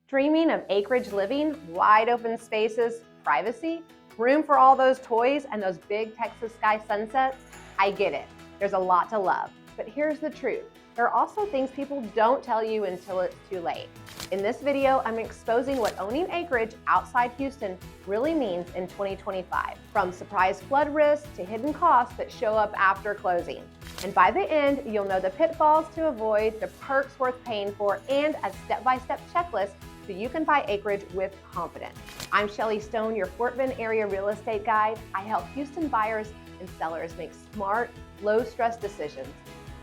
Dreaming of acreage living, wide open spaces, privacy, room for all those toys, and those big Texas sky sunsets? I get it. There's a lot to love. But here's the truth. There are also things people don't tell you until it's too late. In this video, I'm exposing what owning acreage outside Houston really means in 2025, from surprise flood risks to hidden costs that show up after closing. And by the end, you'll know the pitfalls to avoid, the perks worth paying for, and a step-by-step checklist so you can buy acreage with confidence. I'm Shelley Stone, your Fort Bend area real estate guide. I help Houston buyers and sellers make smart, low-stress decisions.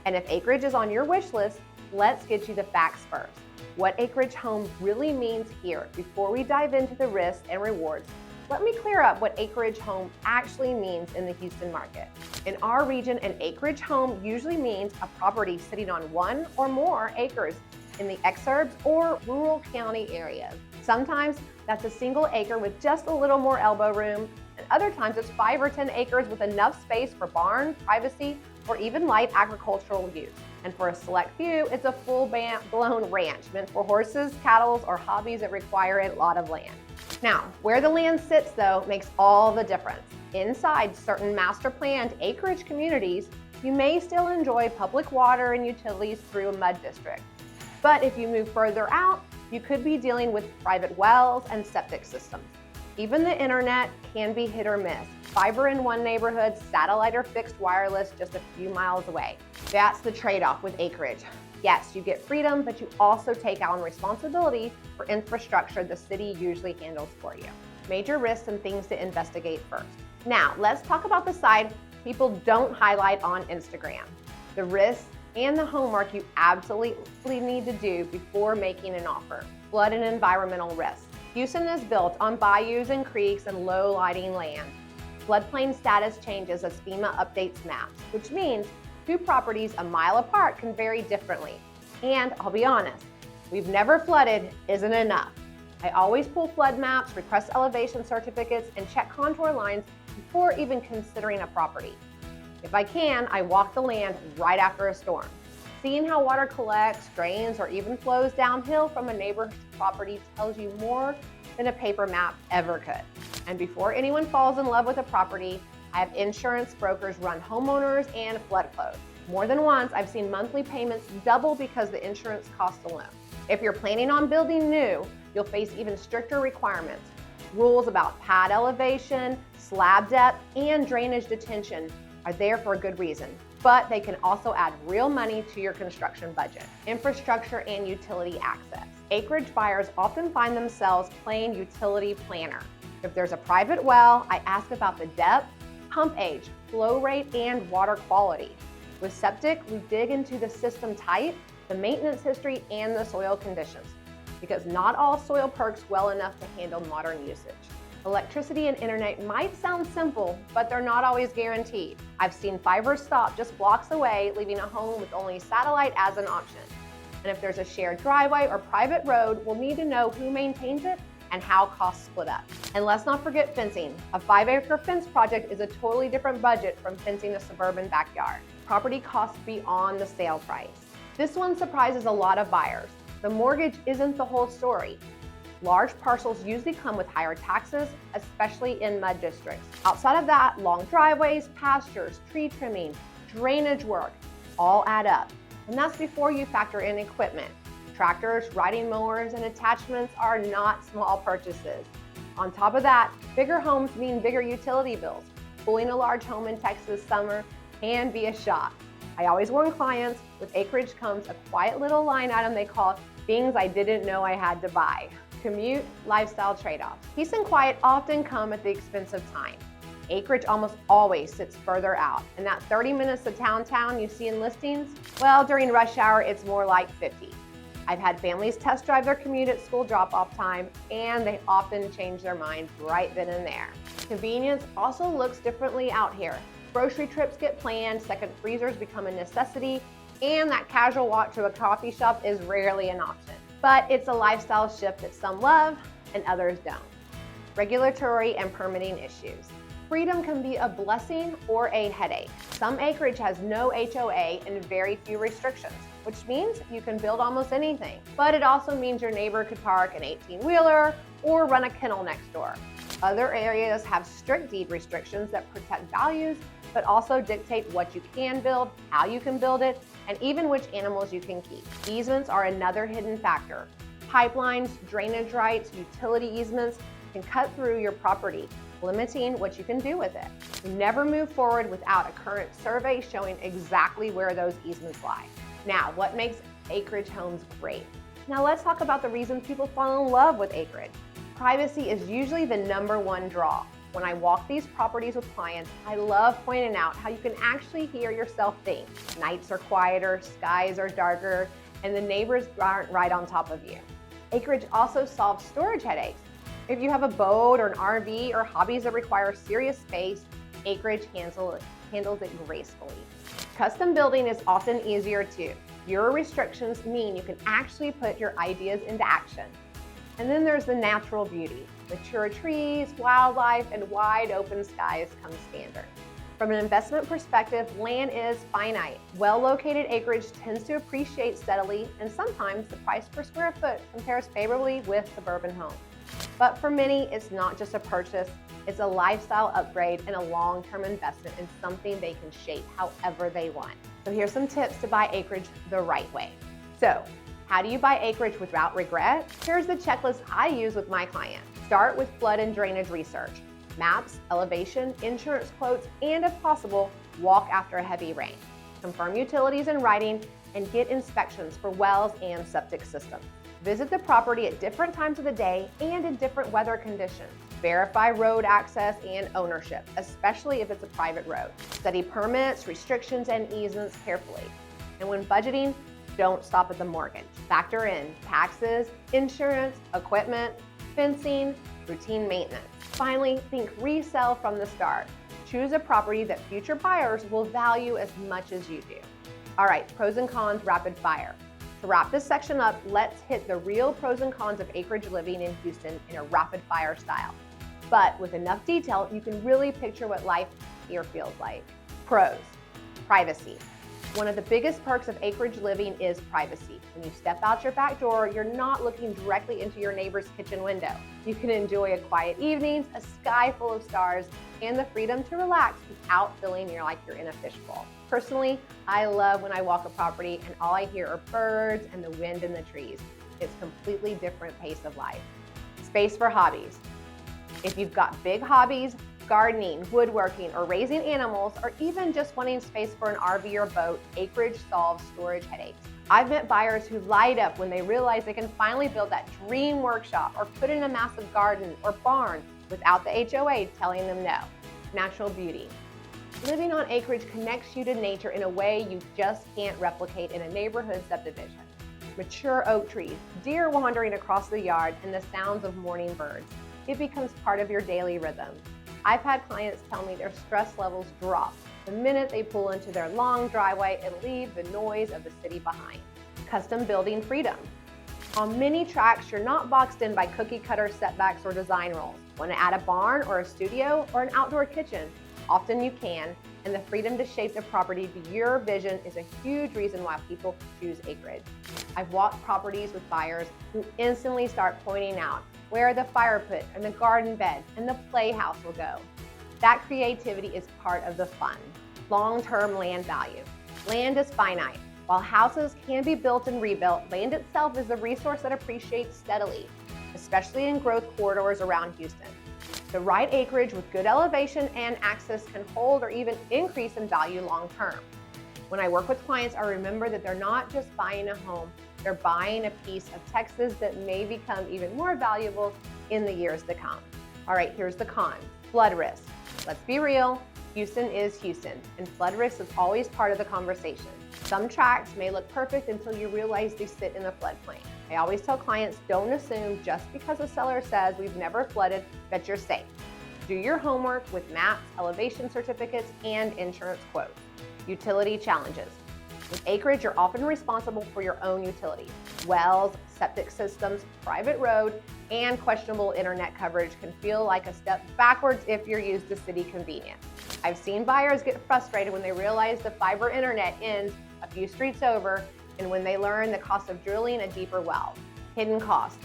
And if acreage is on your wish list, let's get you the facts first. What acreage home really means here. Before we dive into the risks and rewards, let me clear up what acreage home actually means in the Houston market. In our region, an acreage home usually means a property sitting on one or more acres in the exurbs or rural county areas. Sometimes that's a single acre with just a little more elbow room, and other times it's 5 or 10 acres with enough space for barn, privacy, or even light agricultural use. And for a select few, it's a full-blown ranch meant for horses, cattle, or hobbies that require a lot of land. Now, where the land sits, though, makes all the difference. Inside certain master-planned acreage communities, you may still enjoy public water and utilities through a mud district. But if you move further out, you could be dealing with private wells and septic systems. Even the internet can be hit or miss. Fiber in one neighborhood, satellite or fixed wireless just a few miles away. That's the trade-off with acreage. Yes, you get freedom, but you also take on responsibility for infrastructure the city usually handles for you. Major risks and things to investigate first. Now, let's talk about the side people don't highlight on Instagram. The risks and the homework you absolutely need to do before making an offer. Flood and environmental risks. Houston is built on bayous and creeks and low-lying land. Floodplain status changes as FEMA updates maps, which means two properties a mile apart can vary differently. And I'll be honest, we've never flooded isn't enough. I always pull flood maps, request elevation certificates, and check contour lines before even considering a property. If I can, I walk the land right after a storm. Seeing how water collects, drains, or even flows downhill from a neighbor's property tells you more than a paper map ever could. And before anyone falls in love with a property, I have insurance brokers run homeowners and flood quotes. More than once, I've seen monthly payments double because the insurance costs alone. If you're planning on building new, you'll face even stricter requirements. Rules about pad elevation, slab depth, and drainage detention are there for a good reason, but they can also add real money to your construction budget. Infrastructure and utility access. Acreage buyers often find themselves playing utility planner. If there's a private well, I ask about the depth, pump age, flow rate, and water quality. With septic, we dig into the system type, the maintenance history, and the soil conditions, because not all soil perks well enough to handle modern usage. Electricity and internet might sound simple, but they're not always guaranteed. I've seen fiber stop just blocks away, leaving a home with only satellite as an option. And if there's a shared driveway or private road, we'll need to know who maintains it and how costs split up. And let's not forget fencing. A 5-acre fence project is a totally different budget from fencing a suburban backyard. Property costs beyond the sale price. This one surprises a lot of buyers. The mortgage isn't the whole story. Large parcels usually come with higher taxes, especially in mud districts. Outside of that, long driveways, pastures, tree trimming, drainage work, all add up. And that's before you factor in equipment. Tractors, riding mowers, and attachments are not small purchases. On top of that, bigger homes mean bigger utility bills. Pulling a large home in Texas summer can be a shock. I always warn clients, with acreage comes a quiet little line item they call things I didn't know I had to buy. Commute, lifestyle trade-offs. Peace and quiet often come at the expense of time. Acreage almost always sits further out, and that 30 minutes to downtown you see in listings, well, during rush hour, it's more like 50. I've had families test drive their commute at school drop-off time, and they often change their minds right then and there. Convenience also looks differently out here. Grocery trips get planned, second freezers become a necessity, and that casual walk to a coffee shop is rarely an option. But it's a lifestyle shift that some love and others don't. Regulatory and permitting issues. Freedom can be a blessing or a headache. Some acreage has no HOA and very few restrictions, which means you can build almost anything. But it also means your neighbor could park an 18-wheeler or run a kennel next door. Other areas have strict deed restrictions that protect values, but also dictate what you can build, how you can build it, and even which animals you can keep. Easements are another hidden factor. Pipelines, drainage rights, utility easements can cut through your property, limiting what you can do with it. You never move forward without a current survey showing exactly where those easements lie. Now, what makes acreage homes great? Now let's talk about the reasons people fall in love with acreage. Privacy is usually the #1 draw. When I walk these properties with clients, I love pointing out how you can actually hear yourself think. Nights are quieter, skies are darker, and the neighbors aren't right on top of you. Acreage also solves storage headaches. If you have a boat or an RV or hobbies that require serious space, acreage handles it gracefully. Custom building is often easier too. Fewer restrictions mean you can actually put your ideas into action. And then there's the natural beauty. Mature trees, wildlife, and wide open skies come standard. From an investment perspective, land is finite. Well-located acreage tends to appreciate steadily, and sometimes the price per square foot compares favorably with suburban homes. But for many, it's not just a purchase, it's a lifestyle upgrade and a long-term investment in something they can shape however they want. So here's some tips to buy acreage the right way. So, how do you buy acreage without regret? Here's the checklist I use with my clients. Start with flood and drainage research. Maps, elevation, insurance quotes, and if possible, walk after a heavy rain. Confirm utilities in writing and get inspections for wells and septic systems. Visit the property at different times of the day and in different weather conditions. Verify road access and ownership, especially if it's a private road. Study permits, restrictions, and easements carefully. And when budgeting, don't stop at the mortgage. Factor in taxes, insurance, equipment, fencing, routine maintenance. Finally, think resell from the start. Choose a property that future buyers will value as much as you do. All right, pros and cons rapid fire. To wrap this section up, let's hit the real pros and cons of acreage living in Houston in a rapid fire style. But with enough detail, you can really picture what life here feels like. Pros, privacy. One of the biggest perks of acreage living is privacy. When you step out your back door, you're not looking directly into your neighbor's kitchen window. You can enjoy a quiet evenings, a sky full of stars, and the freedom to relax without feeling like you're in a fishbowl. Personally, I love when I walk a property and all I hear are birds and the wind in the trees. It's a completely different pace of life. Space for hobbies. If you've got big hobbies, gardening, woodworking, or raising animals, or even just wanting space for an RV or boat, acreage solves storage headaches. I've met buyers who light up when they realize they can finally build that dream workshop or put in a massive garden or barn without the HOA telling them no. Natural beauty. Living on acreage connects you to nature in a way you just can't replicate in a neighborhood subdivision. Mature oak trees, deer wandering across the yard, and the sounds of morning birds. It becomes part of your daily rhythm. I've had clients tell me their stress levels drop the minute they pull into their long driveway and leave the noise of the city behind. Custom building freedom. On many tracks, you're not boxed in by cookie cutter setbacks or design rules. Want to add a barn or a studio or an outdoor kitchen? Often you can, and the freedom to shape the property to your vision is a huge reason why people choose acreage. I've walked properties with buyers who instantly start pointing out where the fire pit and the garden bed and the playhouse will go. That creativity is part of the fun. Long-term land value. Land is finite. While houses can be built and rebuilt, land itself is a resource that appreciates steadily, especially in growth corridors around Houston. The right acreage with good elevation and access can hold or even increase in value long-term. When I work with clients, I remember that they're not just buying a home, they're buying a piece of Texas that may become even more valuable in the years to come. All right, here's the cons. Flood risk. Let's be real, Houston is Houston, and flood risk is always part of the conversation. Some tracts may look perfect until you realize they sit in the floodplain. I always tell clients, don't assume just because a seller says we've never flooded that you're safe. Do your homework with maps, elevation certificates, and insurance quotes. Utility challenges. With Acreage, you're often responsible for your own utilities. Wells, septic systems, private road, and questionable internet coverage can feel like a step backwards if you're used to city convenience. I've seen buyers get frustrated when they realize the fiber internet ends a few streets over and when they learn the cost of drilling a deeper well. Hidden cost.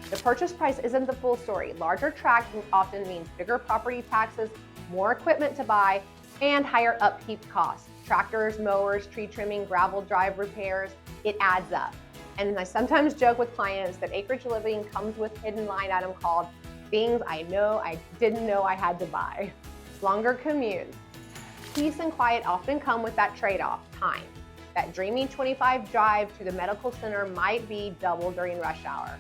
The purchase price isn't the full story. Larger tracts often means bigger property taxes, more equipment to buy, and higher upkeep costs. Tractors, mowers, tree trimming, gravel drive repairs, it adds up. And I sometimes joke with clients that Acreage Living comes with a hidden line item called things I didn't know I had to buy. Longer commutes. Peace and quiet often come with that trade-off, time. That dreamy 25 drive to the medical center might be double during rush hour.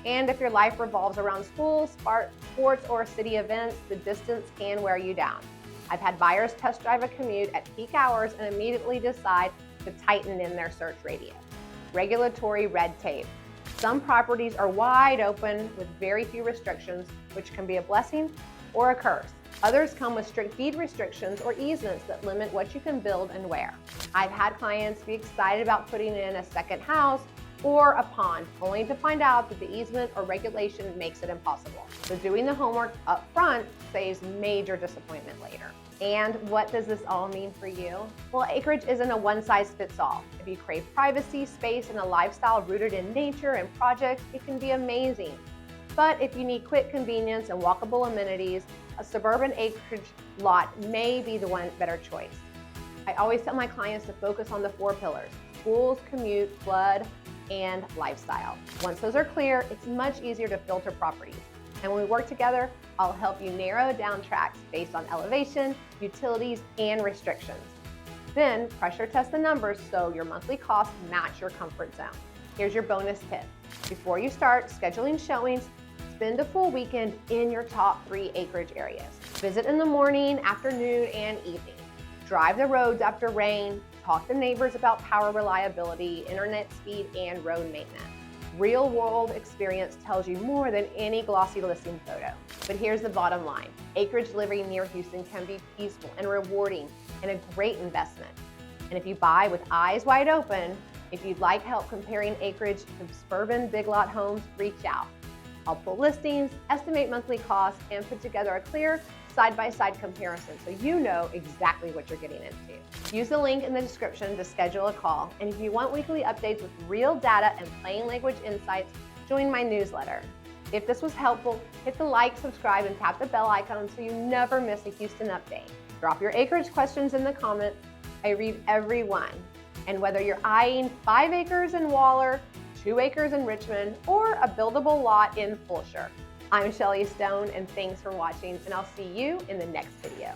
And if your life revolves around school, sports, or city events, the distance can wear you down. I've had buyers test drive a commute at peak hours and immediately decide to tighten in their search radius. Regulatory red tape. Some properties are wide open with very few restrictions, which can be a blessing or a curse. Others come with strict deed restrictions or easements that limit what you can build and where. I've had clients be excited about putting in a second house or a pond, only to find out that the easement or regulation makes it impossible. So doing the homework up front saves major disappointment later. And what does this all mean for you? Well, Acreage isn't a one-size-fits-all. If you crave privacy, space, and a lifestyle rooted in nature and projects, it can be amazing. But if you need quick convenience and walkable amenities, a suburban Acreage lot may be the better choice. I always tell my clients to focus on the 4 pillars: schools, commute, flood, and lifestyle. Once those are clear, it's much easier to filter properties. And when we work together, I'll help you narrow down tracts based on elevation, utilities, and restrictions. Then pressure test the numbers so your monthly costs match your comfort zone. Here's your bonus tip. Before you start scheduling showings, spend a full weekend in your top 3 acreage areas. Visit in the morning, afternoon, and evening. Drive the roads after rain, talk to neighbors about power reliability, internet speed, and road maintenance. Real-world experience tells you more than any glossy listing photo. But here's the bottom line. Acreage living near Houston can be peaceful and rewarding and a great investment. And if you buy with eyes wide open, if you'd like help comparing Acreage to suburban big lot homes, reach out. I'll pull listings, estimate monthly costs, and put together a clear side-by-side comparison so you know exactly what you're getting into. Use the link in the description to schedule a call. And if you want weekly updates with real data and plain language insights, join my newsletter. If this was helpful, hit the like, subscribe, and tap the bell icon so you never miss a Houston update. Drop your Acreage questions in the comments. I read every one. And whether you're eyeing 5 acres in Waller, 2 acres in Richmond, or a buildable lot in Fulshire, I'm Shelley Stone, and thanks for watching, and I'll see you in the next video.